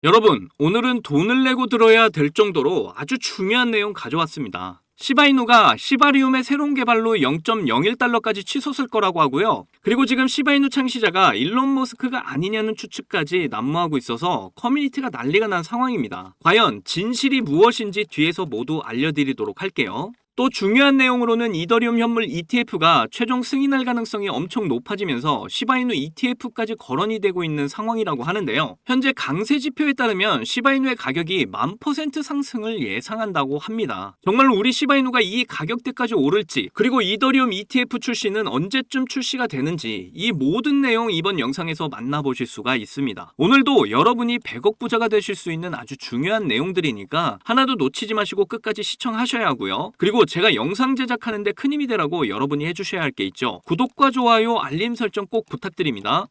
여러분, 오늘은 돈을 내고 들어야 될 정도로 아주 중요한 내용 가져왔습니다. 시바이누가 시바리움의 새로운 개발로 0.01달러까지 치솟을 거라고 하고요. 그리고 지금 시바이누 창시자가 일론 머스크가 아니냐는 추측까지 난무하고 있어서 커뮤니티가 난리가 난 상황입니다. 과연 진실이 무엇인지 뒤에서 모두 알려드리도록 할게요. 또 중요한 내용으로는 이더리움 현물 ETF가 최종 승인할 가능성이 엄청 높아지면서 시바이누 ETF까지 거론이 되고 있는 상황이라고 하는데요. 현재 강세 지표에 따르면 시바이누의 가격이 1000% 상승을 예상한다고 합니다. 정말로 우리 시바이누가 이 가격대까지 오를지, 그리고 이더리움 ETF 출시는 언제쯤 출시가 되는지, 이 모든 내용 이번 영상에서 만나보실 수가 있습니다. 오늘도 여러분이 100억 부자가 되실 수 있는 아주 중요한 내용들이니까 하나도 놓치지 마시고 끝까지 시청하셔야 하고요. 그리고 제가 영상 제작하는데 큰 힘이 되라고 여러분이 해주셔야 할 게 있죠. 구독과 좋아요, 알림 설정 꼭 부탁드립니다.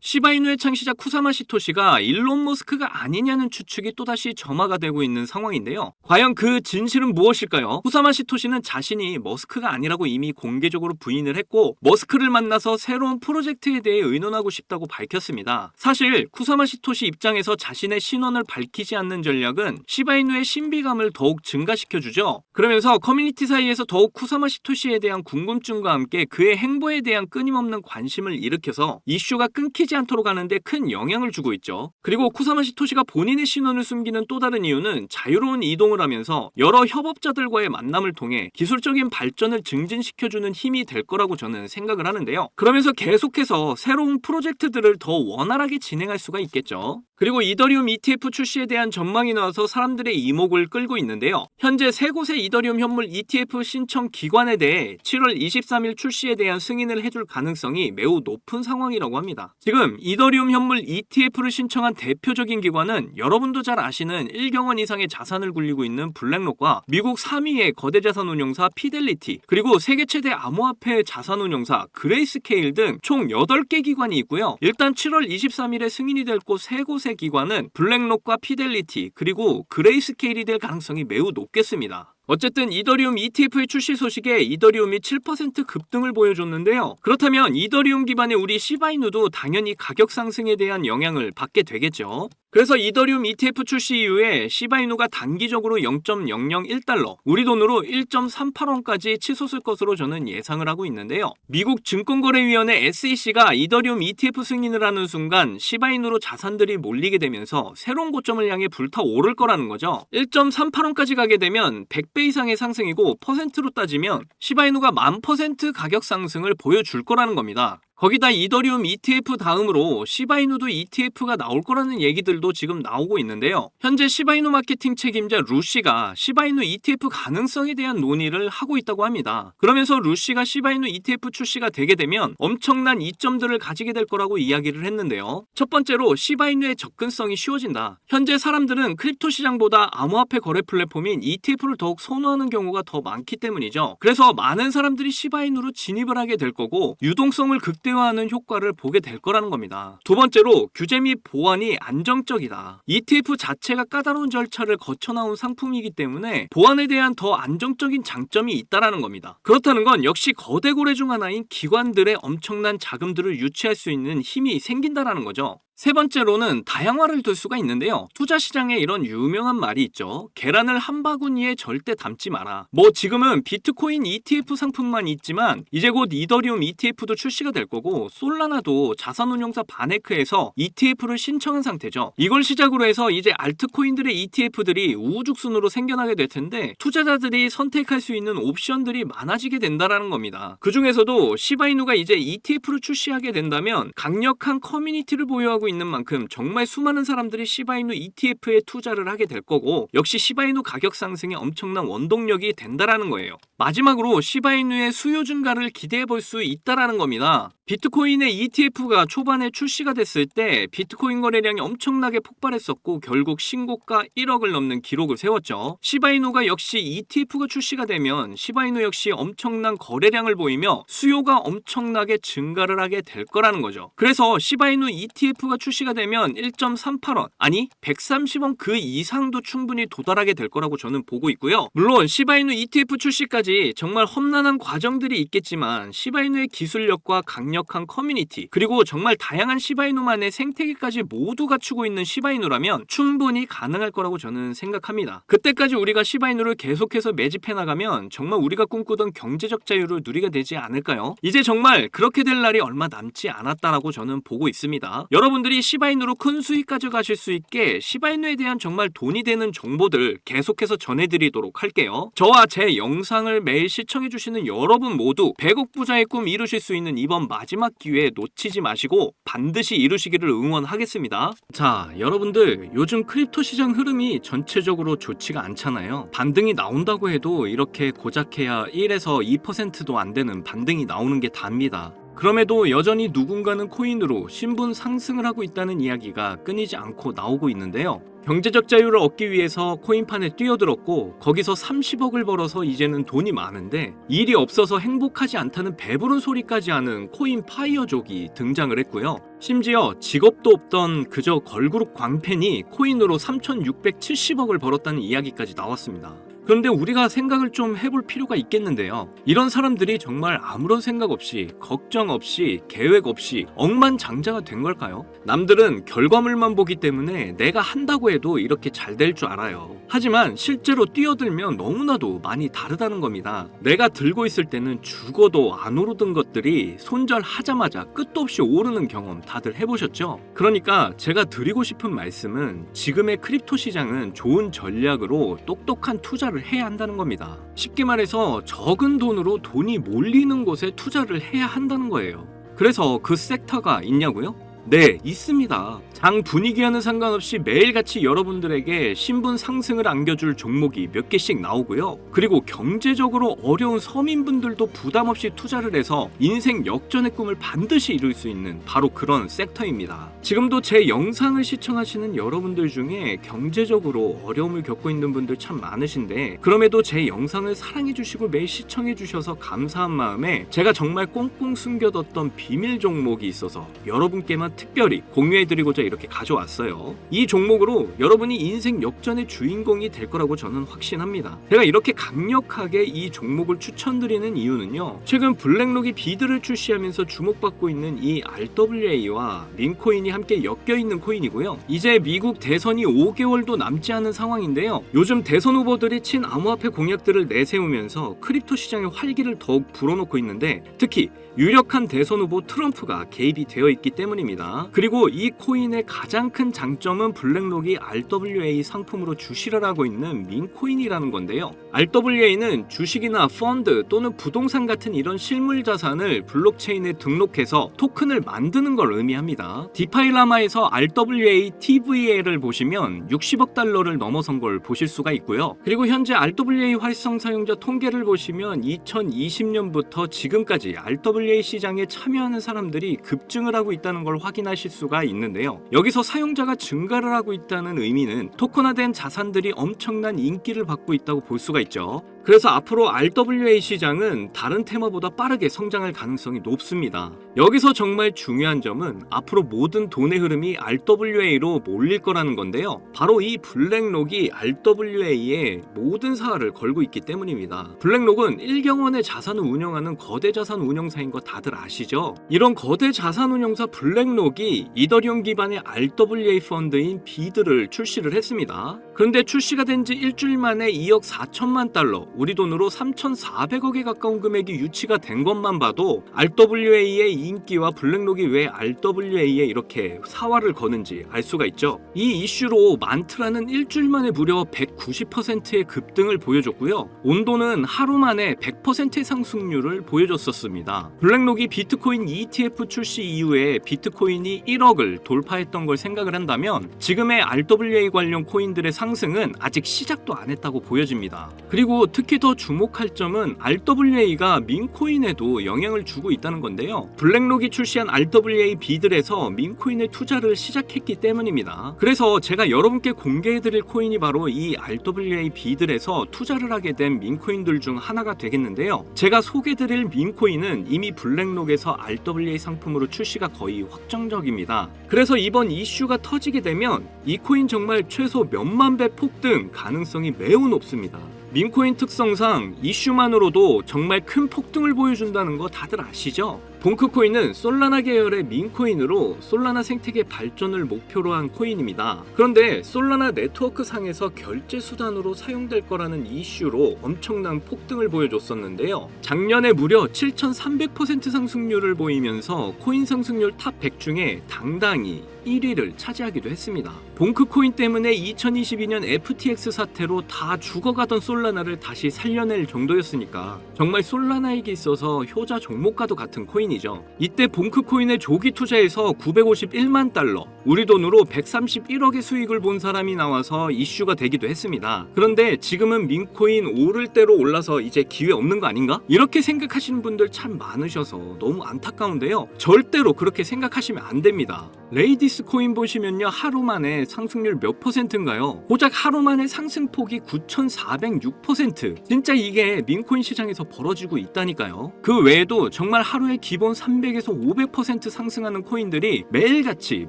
시바이누의 창시자 쿠사마 시토시가 일론 머스크가 아니냐는 추측이 또다시 점화가 되고 있는 상황인데요. 과연 그 진실은 무엇일까요? 쿠사마 시토시는 자신이 머스크가 아니라고 이미 공개적으로 부인을 했고, 머스크를 만나서 새로운 프로젝트에 대해 의논하고 싶다고 밝혔습니다. 사실 쿠사마 시토시 입장에서 자신의 신원을 밝히지 않는 전략은 시바이누의 신비감을 더욱 증가시켜주죠. 그러면서 커뮤니티 사이에서 더욱 쿠사마 시토시에 대한 궁금증과 함께 그의 행보에 대한 끊임없는 관심을 일으켜서 이슈가 끊기지 않도록 하는데 큰 영향을 주고 있죠. 그리고 쿠사마 시토시가 본인의 신원을 숨기는 또 다른 이유는 자유로운 이동을 하면서 여러 협업자들과의 만남을 통해 기술적인 발전을 증진시켜주는 힘이 될 거라고 저는 생각을 하는데요. 그러면서 계속해서 새로운 프로젝트들을 더 원활하게 진행할 수가 있겠죠. 그리고 이더리움 ETF 출시에 대한 전망이 나와서 사람들의 이목을 끌고 있는데요. 현재 세 곳의 이더리움 현물 ETF 신청 기관에 대해 7월 23일 출시에 대한 승인을 해줄 가능성이 매우 높은 상황이라고 합니다. 지금 이더리움 현물 ETF를 신청한 대표적인 기관은 여러분도 잘 아시는 1경 원 이상의 자산을 굴리고 있는 블랙록과 미국 3위의 거대 자산 운용사 피델리티, 그리고 세계 최대 암호화폐 자산 운용사 그레이스케일 등 총 8개 기관이 있고요. 일단 7월 23일에 승인이 될 곳 세 곳의 기관은 블랙록과 피델리티, 그리고 그레이스케일이 될 가능성이 매우 높겠습니다. 어쨌든 이더리움 ETF의 출시 소식에 이더리움이 7% 급등을 보여줬는데요. 그렇다면 이더리움 기반의 우리 시바이누도 당연히 가격 상승에 대한 영향을 받게 되겠죠. 그래서 이더리움 ETF 출시 이후에 시바이누가 단기적으로 0.001달러, 우리 돈으로 1.38원까지 치솟을 것으로 저는 예상을 하고 있는데요. 미국 증권거래위원회 SEC가 이더리움 ETF 승인을 하는 순간 시바이누로 자산들이 몰리게 되면서 새로운 고점을 향해 불타오를 거라는 거죠. 1.38원까지 가게 되면 100배 이상의 상승이고, 퍼센트로 따지면 시바이누가 1000% 가격 상승을 보여줄 거라는 겁니다. 거기다 이더리움 ETF 다음으로 시바이누도 ETF가 나올 거라는 얘기들도 지금 나오고 있는데요. 현재 시바이누 마케팅 책임자 루시가 시바이누 ETF 가능성에 대한 논의를 하고 있다고 합니다. 그러면서 루시가 시바이누 ETF 출시가 되게 되면 엄청난 이점들을 가지게 될 거라고 이야기를 했는데요. 첫 번째로 시바이누의 접근성이 쉬워진다. 현재 사람들은 크립토 시장보다 암호화폐 거래 플랫폼인 ETF를 더욱 선호하는 경우가 더 많기 때문이죠. 그래서 많은 사람들이 시바이누로 진입을 하게 될 거고, 유동성을 극대화하는 효과를 보게 될 거라는 겁니다. 두 번째로 규제 및 보안이 안정적이다. ETF 자체가 까다로운 절차를 거쳐 나온 상품이기 때문에 보안에 대한 더 안정적인 장점이 있다라는 겁니다. 그렇다는 건 역시 거대 고래 중 하나인 기관들의 엄청난 자금들을 유치할 수 있는 힘이 생긴다라는 거죠. 세 번째로는 다양화를 둘 수가 있는데요. 투자 시장에 이런 유명한 말이 있죠. 계란을 한 바구니에 절대 담지 마라. 지금은 비트코인 ETF 상품만 있지만 이제 곧 이더리움 ETF도 출시가 될 거고, 솔라나도 자산운용사 바네크에서 ETF를 신청한 상태죠. 이걸 시작으로 해서 이제 알트코인들의 ETF들이 우후죽순으로 생겨나게 될 텐데, 투자자들이 선택할 수 있는 옵션들이 많아지게 된다라는 겁니다. 그 중에서도 시바이누가 이제 ETF를 출시하게 된다면 강력한 커뮤니티를 보유하고 있는 만큼 정말 수많은 사람들이 시바이누 ETF에 투자를 하게 될 거고, 역시 시바이누 가격 상승에 엄청난 원동력이 된다라는 거예요. 마지막으로 시바이누의 수요 증가를 기대해 볼 수 있다라는 겁니다. 비트코인의 ETF가 초반에 출시가 됐을 때 비트코인 거래량이 엄청나게 폭발했었고, 결국 신고가 1억을 넘는 기록을 세웠죠. 시바이누가 역시 ETF가 출시가 되면 시바이누 역시 엄청난 거래량을 보이며 수요가 엄청나게 증가를 하게 될 거라는 거죠. 그래서 시바이누 ETF가 출시가 되면 1.38원, 아니 130원 그 이상도 충분히 도달하게 될 거라고 저는 보고 있고요. 물론 시바이누 ETF 출시까지 정말 험난한 과정들이 있겠지만 시바이누의 기술력과 강력한 커뮤니티, 그리고 정말 다양한 시바이누만의 생태계까지 모두 갖추고 있는 시바이누라면 충분히 가능할 거라고 저는 생각합니다. 그때까지 우리가 시바이누를 계속해서 매집해 나가면 정말 우리가 꿈꾸던 경제적 자유를 누리게 되지 않을까요? 이제 정말 그렇게 될 날이 얼마 남지 않았다라고 저는 보고 있습니다. 여러분들이 시바이누로 큰 수익 가져가실 수 있게 시바이누에 대한 정말 돈이 되는 정보들 계속해서 전해드리도록 할게요. 저와 제 영상을 매일 시청해주시는 여러분 모두 100억 부자의 꿈 이루실 수 있는 이번 마지막 기회 놓치지 마시고 반드시 이루시기를 응원하겠습니다. 자, 여러분들 요즘 크립토 시장 흐름이 전체적으로 좋지가 않잖아요. 반등이 나온다고 해도 이렇게 고작해야 1에서 2%도 안 되는 반등이 나오는 게 답니다. 그럼에도 여전히 누군가는 코인으로 신분 상승을 하고 있다는 이야기가 끊이지 않고 나오고 있는데요. 경제적 자유를 얻기 위해서 코인판에 뛰어들었고 거기서 30억을 벌어서 이제는 돈이 많은데 일이 없어서 행복하지 않다는 배부른 소리까지 하는 코인 파이어족이 등장을 했고요. 심지어 직업도 없던 그저 걸그룹 광팬이 코인으로 3,670억을 벌었다는 이야기까지 나왔습니다. 그런데 우리가 생각을 좀 해볼 필요가 있겠는데요. 이런 사람들이 정말 아무런 생각 없이, 걱정 없이, 계획 없이 억만장자가 된 걸까요? 남들은 결과물만 보기 때문에 내가 한다고 해도 이렇게 잘 될 줄 알아요. 하지만 실제로 뛰어들면 너무나도 많이 다르다는 겁니다. 내가 들고 있을 때는 죽어도 안 오르던 것들이 손절하자마자 끝도 없이 오르는 경험 다들 해보셨죠? 그러니까 제가 드리고 싶은 말씀은 지금의 크립토 시장은 좋은 전략으로 똑똑한 투자를 해야 한다는 겁니다. 쉽게 말해서 적은 돈으로 돈이 몰리는 곳에 투자를 해야 한다는 거예요. 그래서 그 섹터가 있냐고요? 네, 있습니다. 장 분위기와는 상관없이 매일같이 여러분들에게 신분 상승을 안겨줄 종목이 몇 개씩 나오고요. 그리고 경제적으로 어려운 서민분들도 부담 없이 투자를 해서 인생 역전의 꿈을 반드시 이룰 수 있는 바로 그런 섹터입니다. 지금도 제 영상을 시청하시는 여러분들 중에 경제적으로 어려움을 겪고 있는 분들 참 많으신데 그럼에도 제 영상을 사랑해주시고 매일 시청해주셔서 감사한 마음에 제가 정말 꽁꽁 숨겨뒀던 비밀 종목이 있어서 여러분께만 특별히 공유해드리고자 이렇게 가져왔어요. 이 종목으로 여러분이 인생 역전의 주인공이 될 거라고 저는 확신합니다. 제가 이렇게 강력하게 이 종목을 추천드리는 이유는요. 최근 블랙록이 비드를 출시하면서 주목받고 있는 이 RWA와 민코인이 함께 엮여있는 코인이고요. 이제 미국 대선이 5개월도 남지 않은 상황인데요. 요즘 대선 후보들이 친암호화폐 공약들을 내세우면서 크립토 시장의 활기를 더욱 불어넣고 있는데 특히 유력한 대선 후보 트럼프가 개입이 되어 있기 때문입니다. 그리고 이 코인의 가장 큰 장점은 블랙록이 RWA 상품으로 주시를 하고 있는 민코인이라는 건데요. RWA는 주식이나 펀드 또는 부동산 같은 이런 실물 자산을 블록체인에 등록해서 토큰을 만드는 걸 의미합니다. 디파이라마에서 RWA TVA를 보시면 60억 달러를 넘어선 걸 보실 수가 있고요. 그리고 현재 RWA 활성 사용자 통계를 보시면 2020년부터 지금까지 RWA 시장에 참여하는 사람들이 급증을 하고 있다는 걸 확인하실 수가 있는데요. 여기서 사용자가 증가를 하고 있다는 의미는 토큰화된 자산들이 엄청난 인기를 받고 있다고 볼 수가 있죠. 그래서 앞으로 RWA 시장은 다른 테마보다 빠르게 성장할 가능성이 높습니다. 여기서 정말 중요한 점은 앞으로 모든 돈의 흐름이 RWA로 몰릴 거라는 건데요. 바로 이 블랙록이 RWA에 모든 사활을 걸고 있기 때문입니다. 블랙록은 1경원의 자산을 운영하는 거대 자산 운용사인 거 다들 아시죠? 이런 거대 자산 운용사 블랙록이 이더리움 기반의 RWA 펀드인 비드를 출시를 했습니다. 그런데 출시가 된 지 일주일 만에 2억 4천만 달러, 우리 돈으로 3,400억에 가까운 금액이 유치가 된 것만 봐도 RWA의 인기와 블랙록이 왜 RWA에 이렇게 사활을 거는지 알 수가 있죠. 이 이슈로 만트라는 일주일 만에 무려 190%의 급등을 보여줬고요. 온도는 하루 만에 100%의 상승률을 보여줬었습니다. 블랙록이 비트코인 ETF 출시 이후에 비트코인이 1억을 돌파했던 걸 생각을 한다면 지금의 RWA 관련 코인들의 상승은 아직 시작도 안 했다고 보여집니다. 그리고 특히 더 주목할 점은 RWA가 민코인에도 영향을 주고 있다는 건데요. 블랙록이 출시한 RWA 비들에서 민코인에 투자를 시작했기 때문입니다. 그래서 제가 여러분께 공개해드릴 코인이 바로 이 RWA 비들에서 투자를 하게 된 민코인들 중 하나가 되겠는데요. 제가 소개드릴 민코인은 이미 블랙록에서 RWA 상품으로 출시가 거의 확정적입니다. 그래서 이번 이슈가 터지게 되면 이 코인 정말 최소 몇만 배 폭등 가능성이 매우 높습니다. 민코인 특성상 이슈만으로도 정말 큰 폭등을 보여준다는 거 다들 아시죠? 봉크코인은 솔라나 계열의 민코인으로 솔라나 생태계 발전을 목표로 한 코인입니다. 그런데 솔라나 네트워크 상에서 결제 수단으로 사용될 거라는 이슈로 엄청난 폭등을 보여줬었는데요. 작년에 무려 7,300% 상승률을 보이면서 코인 상승률 탑 100 중에 당당히 1위를 차지하기도 했습니다. 봉크코인 때문에 2022년 FTX 사태로 다 죽어가던 솔라나를 다시 살려낼 정도였으니까 정말 솔라나에게 있어서 효자 종목과도 같은 코인이죠. 이때 봉크코인에 조기 투자해서 951만 달러, 우리 돈으로 131억의 수익을 본 사람이 나와서 이슈가 되기도 했습니다. 그런데 지금은 민코인 오를 대로 올라서 이제 기회 없는 거 아닌가? 이렇게 생각하시는 분들 참 많으셔서 너무 안타까운데요. 절대로 그렇게 생각하시면 안 됩니다. 레이디스 코인 보시면요, 하루 만에 상승률 몇 %인가요? 고작 하루 만에 상승폭이 9,406%. 진짜 이게 민코인 시장에서 벌어지고 있다니까요. 그 외에도 정말 하루에 기본 300에서 500% 상승하는 코인들이 매일같이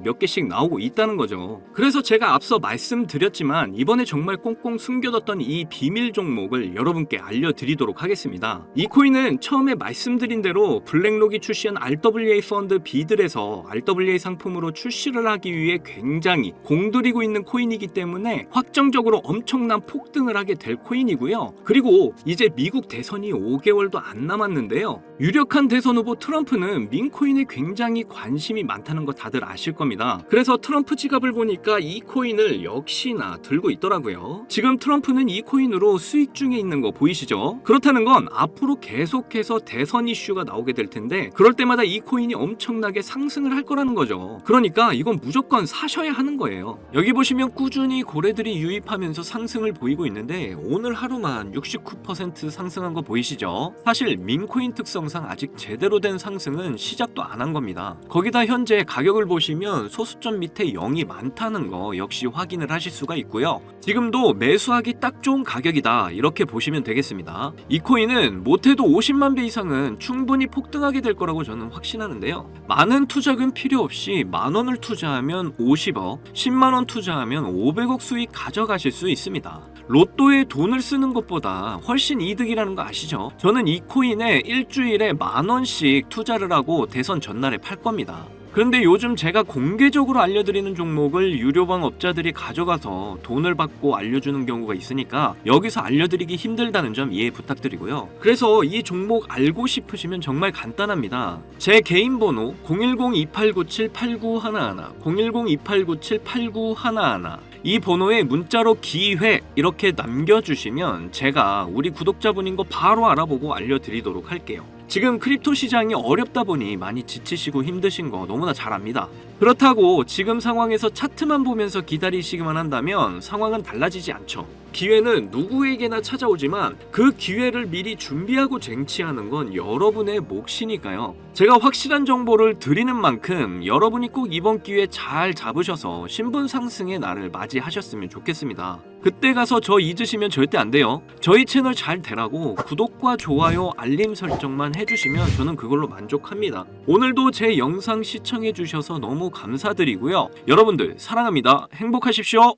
몇 개씩 나오고 있다는 거죠. 그래서 제가 앞서 말씀드렸지만 이번에 정말 꽁꽁 숨겨뒀던 이 비밀 종목을 여러분께 알려드리도록 하겠습니다. 이 코인은 처음에 말씀드린 대로 블랙록이 출시한 RWA 펀드 비들에서 RWA 상품으로 출시를 하기 위해 굉장히 공들이고 있는 코인이기 때문에 확정적으로 엄청난 폭등을 하게 될 코인이고요. 그리고 이제 미국 대선이 5개월도 안 남았는데요. 유력한 대선 후보 트럼프는 민코인에 굉장히 관심이 많다는 거 다들 아실 겁니다. 그래서 트럼프 지갑을 보니까 이 코인을 역시나 들고 있더라고요. 지금 트럼프는 이 코인으로 수익 중에 있는 거 보이시죠? 그렇다는 건 앞으로 계속해서 대선 이슈가 나오게 될 텐데 그럴 때마다 이 코인이 엄청나게 상승을 할 거라는 거죠. 그러니까 이건 무조건 사셔야 하는 거예요. 여기 보시면 꾸준히 고래들이 유입하면서 상승을 보이고 있는데 오늘 하루만 69% 상승한 거 보이시죠? 사실 민코인 특성상 아직 제대로 된 상승은 시작도 안 한 겁니다. 거기다 현재 가격을 보시면 소수점 밑에 0이 많다는 거 역시 확인을 하실 수가 있고요. 지금도 매수하기 딱 좋은 가격이다 이렇게 보시면 되겠습니다. 이 코인은 못해도 50만 배 이상은 충분히 폭등하게 될 거라고 저는 확신하는데요. 많은 투자금 필요 없이 만원을 투자하면 50억, 10만원 투자하면 500억 수익 가져가실 수 있습니다. 로또에 돈을 쓰는 것보다 훨씬 이득이라는 거 아시죠? 저는 이 코인에 일주일에 10,000원씩 투자를 하고 대선 전날에 팔 겁니다. 그런데 요즘 제가 공개적으로 알려드리는 종목을 유료방 업자들이 가져가서 돈을 받고 알려주는 경우가 있으니까 여기서 알려드리기 힘들다는 점 이해 부탁드리고요. 그래서 이 종목 알고 싶으시면 정말 간단합니다. 제 개인 번호 010-2897-8911, 010-2897-8911, 이 번호에 문자로 기회 이렇게 남겨주시면 제가 우리 구독자분인 거 바로 알아보고 알려드리도록 할게요. 지금 크립토 시장이 어렵다 보니 많이 지치시고 힘드신 거 너무나 잘 압니다. 그렇다고 지금 상황에서 차트만 보면서 기다리시기만 한다면 상황은 달라지지 않죠. 기회는 누구에게나 찾아오지만 그 기회를 미리 준비하고 쟁취하는 건 여러분의 몫이니까요. 제가 확실한 정보를 드리는 만큼 여러분이 꼭 이번 기회 잘 잡으셔서 신분 상승의 날을 맞이하셨으면 좋겠습니다. 그때 가서 저 잊으시면 절대 안 돼요. 저희 채널 잘 되라고 구독과 좋아요, 알림 설정만 해주시면 저는 그걸로 만족합니다. 오늘도 제 영상 시청해주셔서 너무 감사드리고요. 여러분들 사랑합니다. 행복하십시오.